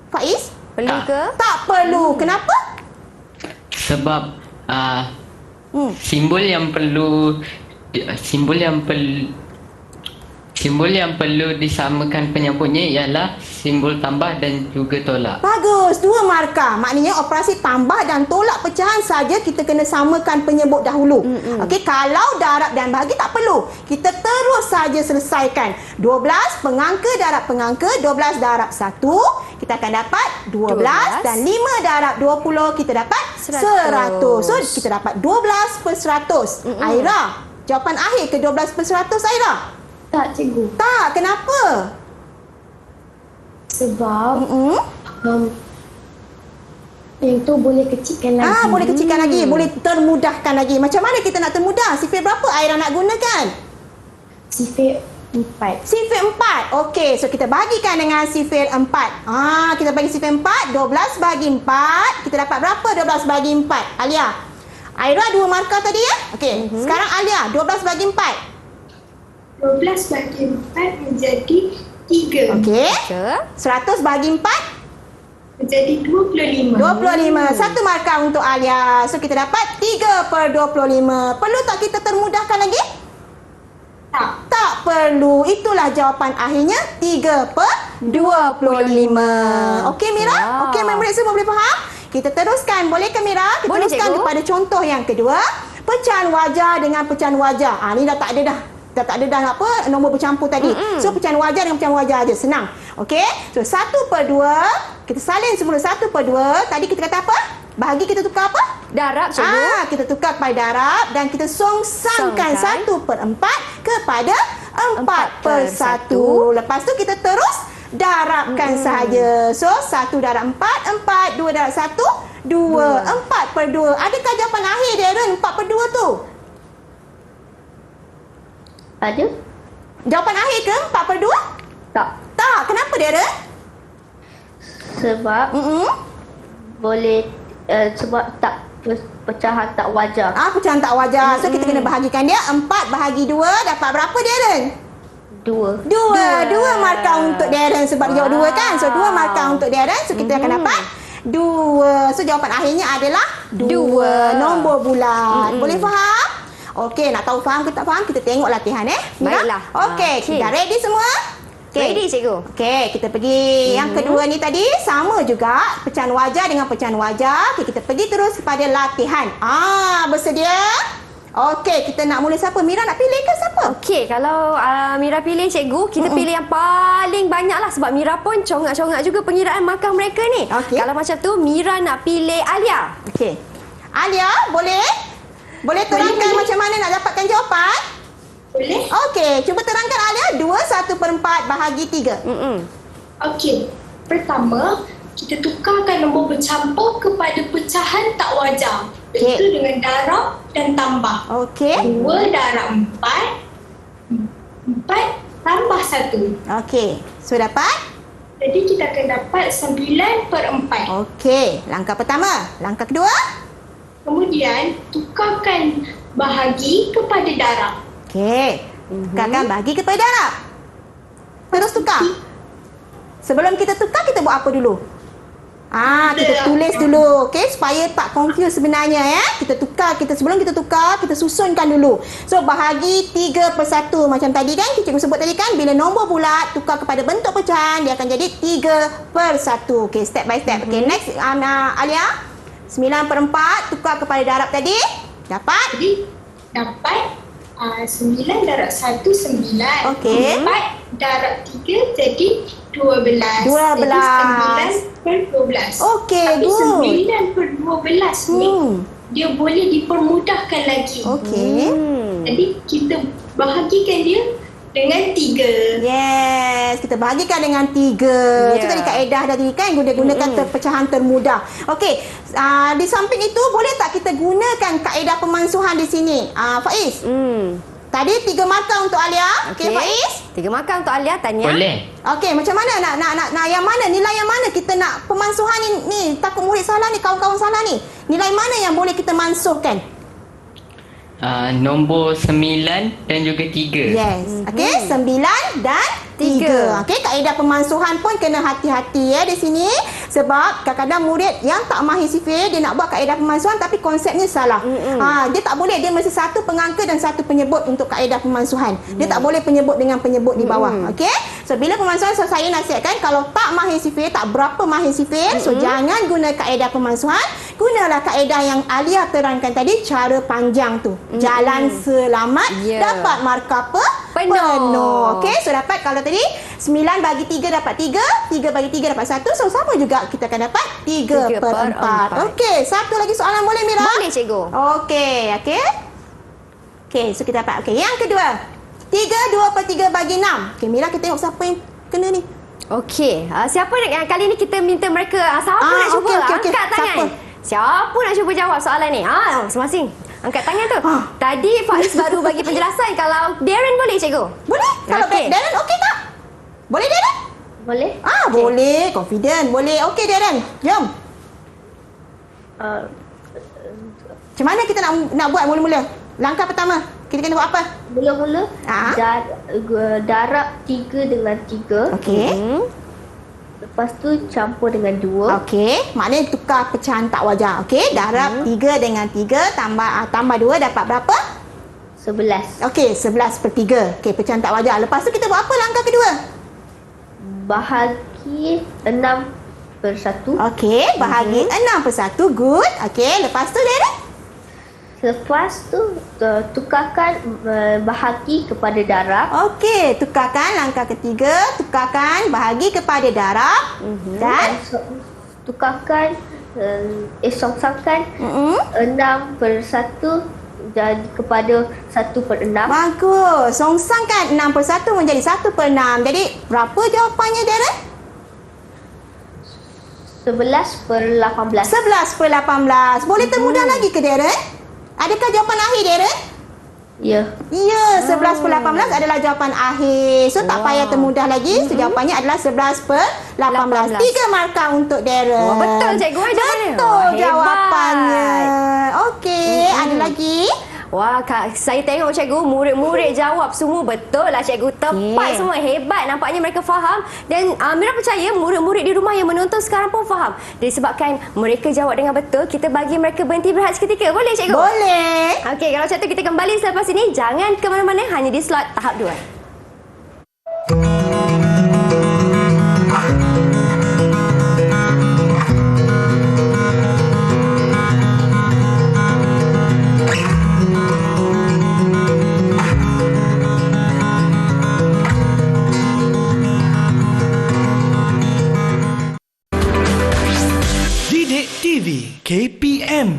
C: Faiz?
B: Perlu ke?
C: Tak perlu. Kenapa?
D: Sebab simbol yang perlu disamakan penyebutnya ialah simbol tambah dan juga tolak.
C: Bagus, 2 markah. Maknanya operasi tambah dan tolak pecahan saja kita kena samakan penyebut dahulu. Okey, kalau darab dan bahagi tak perlu. Kita terus saja selesaikan. 12 pengangka darab pengangka, 12 darab 1, kita akan dapat 12 dan 5 darab 20 kita dapat 100. So kita dapat 12/100. Aira, jawapan akhir ke 12/100 Aira?
F: Tak cikgu.
C: Tak, kenapa?
F: Sebab yang tu boleh kecilkan lagi.
C: Boleh kecilkan lagi, boleh termudahkan lagi. Macam mana kita nak termudah? Sifir berapa Aira nak gunakan?
F: Sifir 4.
C: Sifir 4. Okey, so kita bagikan dengan sifir 4. Kita bagi sifir 4, 12 bagi 4. Kita dapat berapa 12 bagi 4? Alia. Aira 2 markah tadi ya? Okey, sekarang Alia 12 bagi 4.
E: 12 bagi 4 menjadi 3.
C: Okey. 100 bagi 4
E: menjadi 25.
C: 25. 1 markah untuk Alia. So kita dapat 3/25. Perlu tak kita termudahkan lagi?
E: Tak.
C: Tak perlu. Itulah jawapan akhirnya 3/25. Okey Mira?
B: Wow.
C: Okey murid semua boleh faham? Kita teruskan. Boleh ke Mira? Kita
B: Boleh,
C: teruskan
B: cikgu.
C: kepada contoh yang kedua. Pecahan wajah dengan pecahan wajah. Ni dah tak ada dah. Dah tak ada dah apa nombor bercampur tadi. So pecahan wajah dengan pecahan wajah aja. Senang. Okey? So 1/2. Kita salin semula 1/2. Tadi kita kata apa? Bahagi kita tukar apa?
B: Darab, cikgu.
C: Kita tukar kepada darab dan kita songsangkan
B: Songkan.
C: 1/4 kepada 4/1. Lepas tu kita terus darabkan sahaja. So 1 darab 4, 4, 2 darab 1, 2, 4/2. Adakah jawapan akhir Darren 4/2 tu?
F: Ada?
C: Jawapan akhir ke 4/2?
F: Tak.
C: Tak. Kenapa Darren?
F: Sebab boleh sebab tak pecahan tak wajar.
C: Pecahan tak wajar. So kita kena bahagikan dia. 4 bahagi 2 dapat berapa Darren?
F: 2.
C: Dua markah untuk Darren sebab dia jawab 2 kan. So 2 markah untuk Darren. So kita akan dapat 2. So jawapan akhirnya adalah 2. Nombor bulat. Boleh faham? Okey, nak tahu faham ke tak faham? Kita tengok latihan Mira?
B: Baiklah.
C: Okey,
B: Okey.
C: dah ready semua?
B: Ready, cikgu.
C: Okey, kita pergi yang kedua ni tadi sama juga pecahan wajah dengan pecahan wajah. Okey, kita pergi terus kepada latihan. Bersedia? Okey, kita nak mula siapa? Mira nak pilih ke siapa?
B: Okey, kalau Mira pilih cikgu, kita pilih yang paling banyak lah sebab Mira pun congak-congak juga pengiraan markah mereka ni.
C: Okey.
B: Kalau macam tu, Mira nak pilih Alia.
C: Okey. Alia, boleh? Boleh terangkan macam mana nak dapatkan jawapan?
E: Boleh?
C: Okey, cuba terangkan Alia. 2 1/4 bahagi 3.
E: Okey. Pertama, kita tukarkan nombor bercampur kepada pecahan tak wajar.
C: Okey.
E: Itu dengan darab dan tambah.
C: Okey.
E: 2 darab 4, 4 tambah 1.
C: Okey. So dapat?
E: Jadi kita akan dapat 9/4.
C: Okey. Langkah pertama. Langkah kedua?
E: Kemudian, tukarkan bahagi kepada darab.
C: Okey. Tukarkan bahagi kepada darab. Terus tukar. Sebelum kita tukar, kita buat apa dulu? Kita tulis dulu, okey, supaya tak confuse sebenarnya ya. Kita tukar, sebelum kita tukar, kita susunkan dulu. So bahagi 3/1 macam tadi kan, cikgu sebut tadi kan, bila nombor bulat tukar kepada bentuk pecahan, dia akan jadi 3/1. Okey, step by step. Okey, next Alia. 9/4 tukar kepada darab tadi. Dapat?
E: Jadi, dapat 9 darab 1, 9.
C: Okey.
E: 4 darab 3 jadi 12.
C: 12.
E: Jadi 9/12.
C: Okey,
E: Tapi
C: good.
E: 9/12 ni, dia boleh dipermudahkan lagi.
C: Okey.
E: Jadi, kita bahagikan dia dengan 3.
C: Yes, kita bahagikan dengan 3. Itu tadi kaedah tadi kan, gunakan pecahan termudah. Okey, di samping itu boleh tak kita gunakan kaedah pemansuhan di sini? Faiz. Tadi 3 markah untuk Alia. Okey, Faiz.
B: 3 markah untuk Alia, Tanya.
D: Boleh.
C: Okey, macam mana nak yang mana? Nilai yang mana kita nak pemansuhan ni? Takut murid salah ni, kawan-kawan salah ni. Nilai mana yang boleh kita mansuhkan?
D: Nombor 9 dan juga 3.
C: Yes. Okey, 9 dan 3. Okey, kaedah pemansuhan pun kena hati-hati ya di sini sebab kadang-kadang murid yang tak mahir sifir dia nak buat kaedah pemansuhan tapi konsepnya salah. Dia tak boleh, dia mesti satu pengangka dan satu penyebut untuk kaedah pemansuhan. Dia tak boleh penyebut dengan penyebut di bawah. Okey? So bila pemansuhan saya nasihatkan kalau tak mahir sifir, tak berapa mahir sifir, so jangan guna kaedah pemansuhan, gunalah kaedah yang Alia terangkan tadi, cara panjang tu. Jalan selamat, dapat markah penuh. Okey, so dapat kalau tadi 9 bagi 3 dapat 3, 3 bagi 3 dapat 1. So sama juga kita akan dapat 3/4. Okey, satu lagi soalan boleh Mira?
B: Boleh, cikgu.
C: Okey, okey, so kita dapat. Okey, yang kedua. 2/3 bagi 6. Okey, Mira kita tengok siapa yang kena ni.
B: Okey, siapa nak kali ni kita minta mereka siapa nak cuba
C: okey.
B: angkat tangan. Siapa nak cuba jawab soalan ni? Masing-masing. Angkat tangan tu. Tadi Faiz baru bagi penjelasan kalau Darren boleh, cikgu.
C: Boleh? Kalau
B: Okey.
C: Darren okey tak? Boleh Darren?
F: Boleh?
C: Boleh, confident. Boleh. Okey Darren, jom. Macam mana kita nak buat mula-mula? Langkah pertama, kita kena buat apa?
F: Mula-mula darab 3 dengan 3.
C: Okey.
F: Lepas tu campur dengan 2.
C: Okey, maknanya tukar pecahan tak wajar. Okey, darab 3 dengan 3 tambah 2 dapat berapa?
F: 11.
C: Okey, 11/3. Okey, pecahan tak wajar. Lepas tu kita buat apa langkah kedua?
F: Bahagi 6/1.
C: Okey, bahagi 6/1. Good. Okey, lepas tu Darren?
F: Lepas tu tukarkan bahagi kepada darab.
C: Okey, tukarkan langkah ketiga. Tukarkan bahagi kepada darab. Dan?
F: Tukarkan songsangkan 6/1 dan kepada 1/6.
C: Bagus. Songsangkan 6/1 menjadi 1/6. Jadi, berapa jawapannya Darren?
F: 11/18.
C: 11/18. Boleh termudah lagi ke Darren? Adakah jawapan akhir Darren?
F: Ya.
C: Ya, 11/18 adalah jawapan akhir. So, tak payah termudah lagi. So, jawapannya adalah 11/18. 3 markah untuk Darren.
B: Wah, betul cikgu. Jawapannya.
C: Betul
B: Wah, hebat.
C: jawapannya. Okey, ada lagi?
B: Wah, saya tengok cikgu, murid-murid jawab semua betul lah cikgu. Tepat semua, hebat. Nampaknya mereka faham. Dan Mira percaya murid-murid di rumah yang menonton sekarang pun faham. Disebabkan mereka jawab dengan betul, kita bagi mereka berhenti berehat seketika. Boleh cikgu?
C: Boleh.
B: Okey, kalau macam tu kita kembali selepas ini. Jangan ke mana-mana, hanya di slot tahap 2.
A: Didik TV KPM.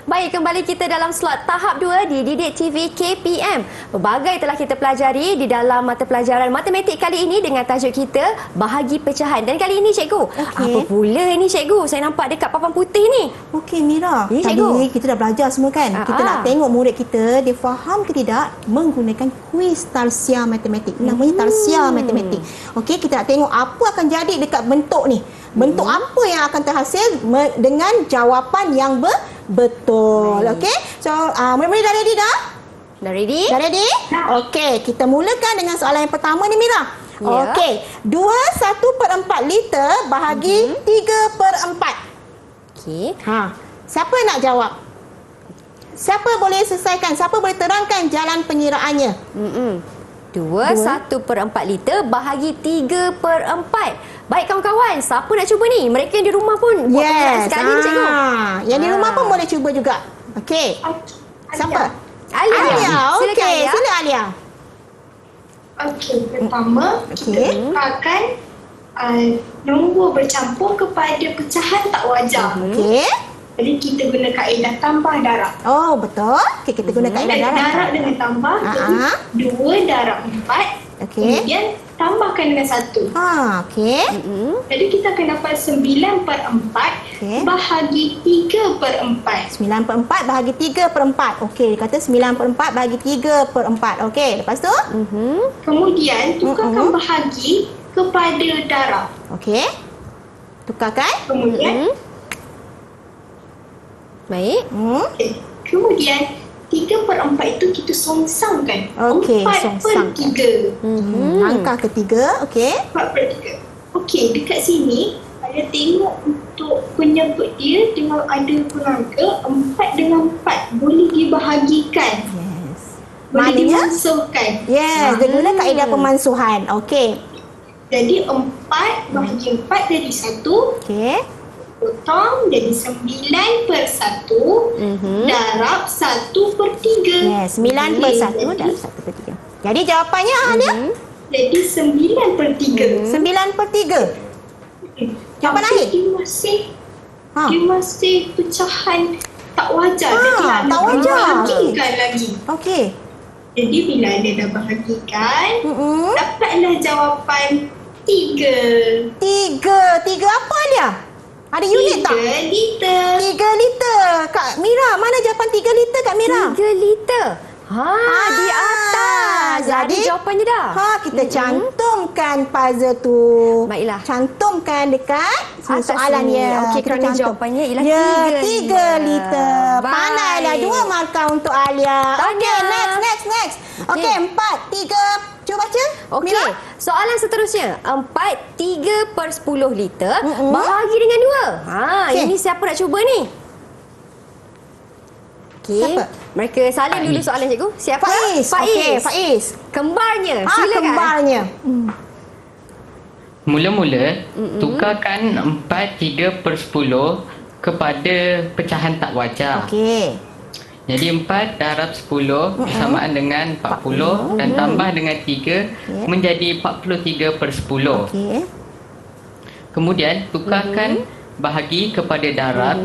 B: Baik, kembali kita dalam slot tahap 2 di Didik TV KPM. Pelbagai telah kita pelajari di dalam mata pelajaran matematik kali ini dengan tajuk kita bahagi pecahan. Dan kali ini cikgu, apa pula ni cikgu? Saya nampak dekat papan putih ni.
C: Okey Mira,
B: Ya, cikgu.
C: tadi kita dah belajar semua kan? Kita nak tengok murid kita, dia faham ke tidak menggunakan kuis tarsia matematik. Namanya tarsia matematik. Okey, kita nak tengok apa akan jadi dekat bentuk ni. Bentuk apa yang akan terhasil dengan jawapan yang betul. Okey, so murid-murid dah ready dah?
B: Dah ready?
C: Dah ready? Okey, kita mulakan dengan soalan yang pertama ni Mira.
B: Ya.
C: Okey, 1/4 liter bahagi 3/4.
B: Okey.
C: Siapa nak jawab? Siapa boleh selesaikan? Siapa boleh terangkan jalan pengiraannya?
B: 1/4 liter bahagi 3/4. Baik kawan-kawan, siapa nak cuba ni? Mereka yang di rumah pun buat pengiraan sekali ni cikgu.
C: Yang di rumah pun boleh cuba juga. Okey. Siapa?
B: Alia. Silakan
C: Okey,
B: Alia.
C: sila Alia.
E: Okey, pertama kita tukarkan nombor bercampur kepada pecahan tak wajar.
C: Okey.
E: Jadi kita guna kaedah tambah darab.
C: Oh, betul. Okey, kita guna kaedah darab.
E: Darab dengan tambah, jadi 2 darab 4.
C: Okey.
E: Kemudian tambahkan dengan 1.
C: Okey.
E: Jadi kita akan dapat 9/4
C: Okey.
E: bahagi 3/4.
C: 9/4 bahagi 3/4. Okey, dia kata 9/4 bahagi 3/4. Okey, lepas tu?
E: Kemudian tukarkan bahagi kepada darab.
C: Okey. Tukarkan.
E: Kemudian
B: Baik.
E: Kemudian 3/4 itu kita songsangkan.
C: Okey,
E: 4/3.
C: Langkah ketiga. Okey.
E: 4/3. Okey, dekat sini saya tengok untuk penyebut dia dengan ada pengangka 4 dengan 4 boleh dibahagikan.
C: Yes.
E: Boleh
C: Maknanya?
E: dimansuhkan.
C: Yes, dia guna kaedah pemansuhan. Okey.
E: Jadi 4 bahagi 4 dari 1
C: Okey.
E: potong jadi 9/1 darab 1/3.
C: Yes, 9/1 darab 1/3. Jadi jawapannya Alia?
E: Jadi 9/3.
C: 9/3. Jawapan akhir?
E: Dia masih pecahan tak wajar. Jadi
C: tak
E: nak
C: wajar.
E: bahagikan lagi.
C: Okey.
E: Jadi bila dia dah bahagikan, dapatlah jawapan 3.
C: 3 apa Alia? Ada unit tak?
E: 3 liter.
C: 3 liter. Kak Mira, mana jawapan 3 liter Kak Mira?
B: 3 liter. Di atas. Jadi jawapannya dah.
C: Kita cantumkan puzzle tu.
B: Baiklah.
C: Cantumkan dekat
B: Atas
C: soalan
B: sini.
C: dia.
B: Okey,
C: Kita
B: kerana
C: cantum.
B: jawapannya ialah
C: ya,
B: 3
C: liter. Pandailah, 2 markah untuk Alia. Okey,
B: Tahniah.
C: next. Okey, 4, 3. Cuba baca.
B: Okey,
C: Mira.
B: soalan seterusnya. 3/10 liter bahagi dengan 2.
C: Okey.
B: Ini siapa nak cuba ni? Okey.
C: Siapa?
B: Mereka salin dulu
D: Faiz.
B: soalan cikgu. Siapa?
C: Faiz. Okey, Faiz.
B: Kembarnya. Silakan.
C: Kembarnya.
D: Mula-mula, tukarkan 4 3/10 kepada pecahan tak wajar.
C: Okey.
D: Jadi 4 darab 10 bersamaan dengan 40 dan tambah dengan 3 menjadi 43/10.
C: Okey.
D: Kemudian tukarkan bahagi kepada darab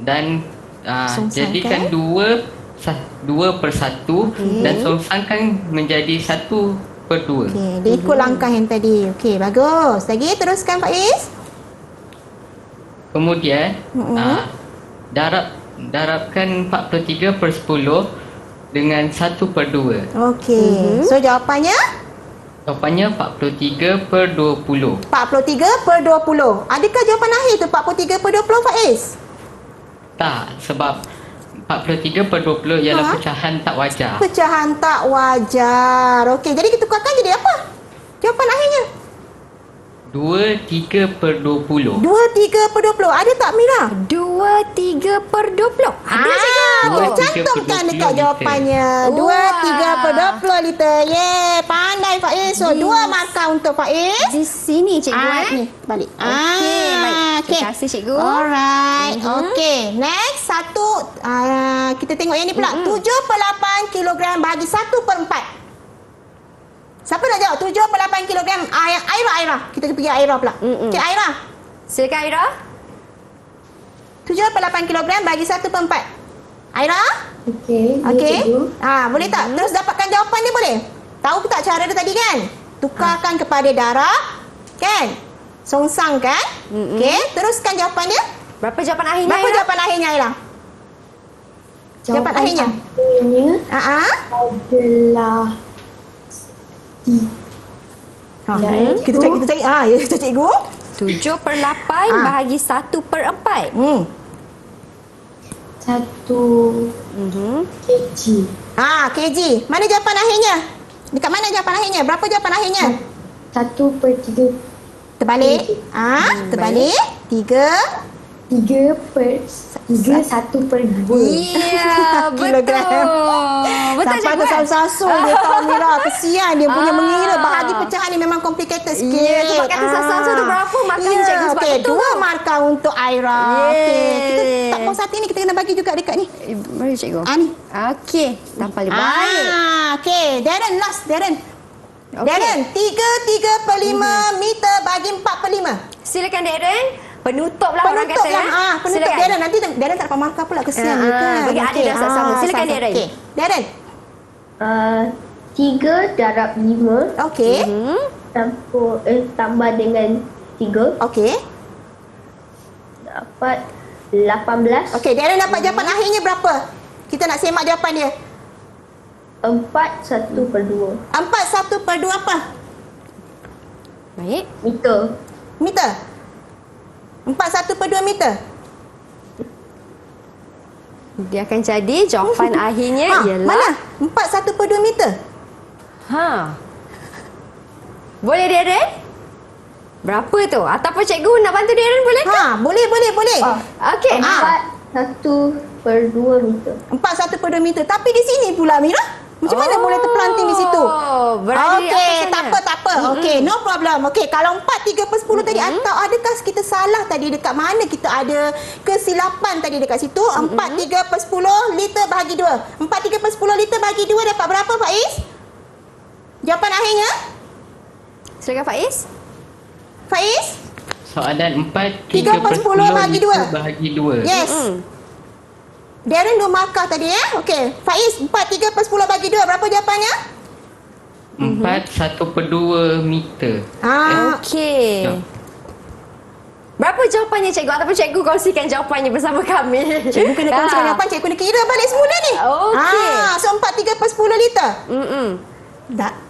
D: dan
C: Songsangkan.
D: jadikan 2/1 dan songsangkan menjadi 1/2.
C: Okey, dia ikut langkah yang tadi. Okey, bagus. Lagi teruskan Faiz.
D: Kemudian darabkan 43/10 dengan 1/2.
C: Okey. So jawapannya
D: Jawapannya 43/20.
C: 43/20. Adakah jawapan akhir tu 43/20 Faiz?
D: Tak, sebab 43/20 ialah pecahan tak wajar.
C: Pecahan tak wajar. Okey, jadi kita tukarkan jadi apa? Jawapan akhirnya
D: 23/20.
C: 23/20. Ada tak Mira?
B: 23/20. Ada cikgu.
C: Kita cantumkan dekat jawapannya. 23/20 liter. Pandai Faiz. So, 2 markah untuk Faiz.
B: Di sini cikgu.
C: Ni, balik.
B: Okey, baik.
C: okey.
B: Terima kasih, cikgu.
C: Alright. Okey. Next, kita tengok yang ni pula. 7/8 kilogram bahagi 1/4. Siapa nak jawab? 7/8 kilogram. Aira. Kita pergi Aira pula. Okey, Aira.
B: Silakan Aira.
C: 7/8 kilogram bagi 1/4. Aira?
F: Okey.
C: Okey.
F: Cikgu.
C: Boleh tak? Terus dapatkan jawapan dia boleh? Tahu tak cara dia tadi kan? Tukarkan kepada darab. Kan? Songsang kan? Okey. Teruskan jawapan dia.
B: Berapa jawapan akhirnya?
C: Berapa
B: Aira?
C: jawapan akhirnya Aira? Jawapan akhirnya?
F: akhirnya
C: adalah kita cari. Ya, kita cikgu.
B: 7/8 bahagi 1/4.
F: 1 kg.
C: Kg. Mana jawapan akhirnya? Dekat mana jawapan akhirnya? Berapa jawapan akhirnya?
F: 1/3.
C: Terbalik. Terbalik. 3 1/2.
B: Ya, betul.
C: Kilogram.
B: Betul
C: Sampai
B: cikgu.
C: tersasul-sasul dia tahu Mira. Kesian dia punya mengira. Bahagi pecahan ni memang complicated sikit.
B: Ya, sebab kata tersasul tu berapa markahnya cikgu? Sebab
C: Okey,
B: itu.
C: 2 markah untuk Aira. Okey, kita tak puas hati ni, kita kena bagi juga dekat ni.
B: Mari cikgu.
C: Ni.
B: Okey, tampal baik.
C: Okey, Darren last, Darren.
B: Okey.
C: Darren, 3/5 meter bagi 4/5.
B: Silakan Darren. Penutup lah orang kata.
C: Penutup
B: Silakan.
C: Darren. Nanti Darren tak dapat markah pula, kesian dia kan.
B: bagi adik dah sama. Silakan Darren.
C: Okey, Darren.
F: 3 darab 5
C: Okey.
F: tambah dengan 3
C: Okey.
F: dapat 18.
C: Okey, Darren dapat jawapan akhirnya berapa? Kita nak semak jawapan dia.
F: 4 1/2
C: 4 1/2 apa?
B: Baik.
F: meter.
C: Meter. 4 1/2 meter.
B: Dia akan jadi jawapan akhirnya ialah
C: Mana? 4 1/2 meter.
B: Boleh Darren? Berapa tu? Ataupun cikgu nak bantu Darren boleh ke?
C: Boleh.
B: Okey.
F: 4 1/2 meter.
C: 4 1/2 meter. Tapi di sini pula Mira. Macam mana boleh terpelanting di situ?
B: Berada di
C: Okey,
B: atas sana.
C: tak apa. Okey, no problem. Okey, kalau 4 3/10 tadi atau adakah kita salah tadi dekat mana kita ada kesilapan tadi dekat situ? 4 3/10 liter bahagi 2. 4 3/10 liter bahagi 2 dapat berapa Faiz? Jawapan akhirnya?
B: Silakan Faiz.
C: Faiz?
D: Soalan 4
C: 3/10 bahagi 2.
D: bahagi 2.
C: Yes. Darren 2 markah tadi Okey, Faiz 4 3/10 bagi 2 berapa jawapannya?
D: 4 1/2 meter.
B: Okey.
D: Ya.
B: Berapa jawapannya cikgu? Ataupun cikgu kongsikan jawapannya bersama kami.
C: Cikgu kena kongsikan jawapan, cikgu kena kira balik semula ni.
B: Okey.
C: So 4 3/10 liter.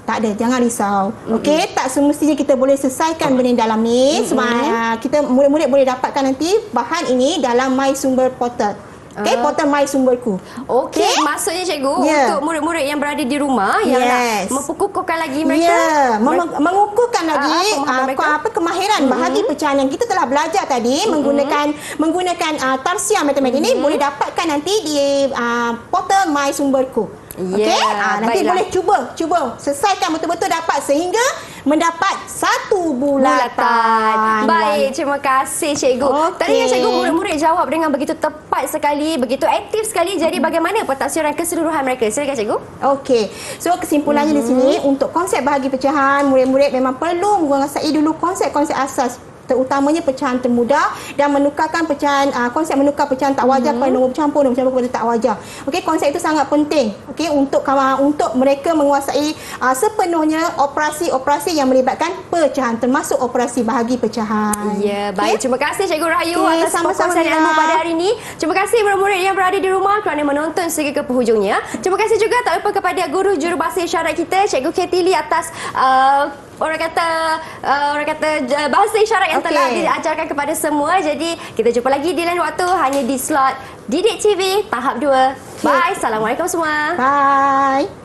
C: Tak ada, jangan risau. Okey, tak semestinya kita boleh selesaikan benda dalam ni sebab kita murid-murid boleh dapatkan nanti bahan ini dalam My Sumber Portal. Okey, portal My Sumberku.
B: Okey, maksudnya cikgu
C: Ya.
B: untuk murid-murid yang berada di rumah yang nak memperkukuhkan lagi mereka.
C: Ya, mengukuhkan lagi
B: pemahaman mereka.
C: kemahiran bahagi pecahan yang kita telah belajar tadi menggunakan tarsiah matematik ini boleh dapatkan nanti di portal My Sumberku. Okey, nanti
B: baiklah.
C: boleh cuba selesaikan betul-betul dapat sehingga mendapat 1 bulatan.
B: Baik, terima kasih cikgu.
C: Okey.
B: Tadi yang cikgu murid-murid jawab dengan begitu tepat sekali, begitu aktif sekali. Jadi bagaimana pentafsiran keseluruhan mereka? Silakan cikgu.
C: Okey. So kesimpulannya di sini untuk konsep bahagi pecahan, murid-murid memang perlu menguasai dulu konsep-konsep asas, terutamanya pecahan termudah dan menukarkan pecahan konsep menukar pecahan tak wajar kepada nombor bercampur kepada tak wajar. Okey, konsep itu sangat penting okey untuk mereka menguasai sepenuhnya operasi-operasi yang melibatkan pecahan termasuk operasi bahagi pecahan.
B: Ya, baik. Terima kasih Cikgu Rahayu
C: Okey,
B: atas
C: sama-sama,
B: perkongsian
C: Mira.
B: ilmu pada hari ini. Terima kasih murid-murid yang berada di rumah kerana menonton sehingga ke penghujungnya. Terima kasih juga tak lupa kepada guru jurubahasa isyarat kita, Cikgu Katie Lee atas orang kata bahasa isyarat yang telah diajarkan kepada semua. Jadi kita jumpa lagi di lain waktu hanya di slot Didik TV tahap 2. Bye. Assalamualaikum semua.
C: Bye.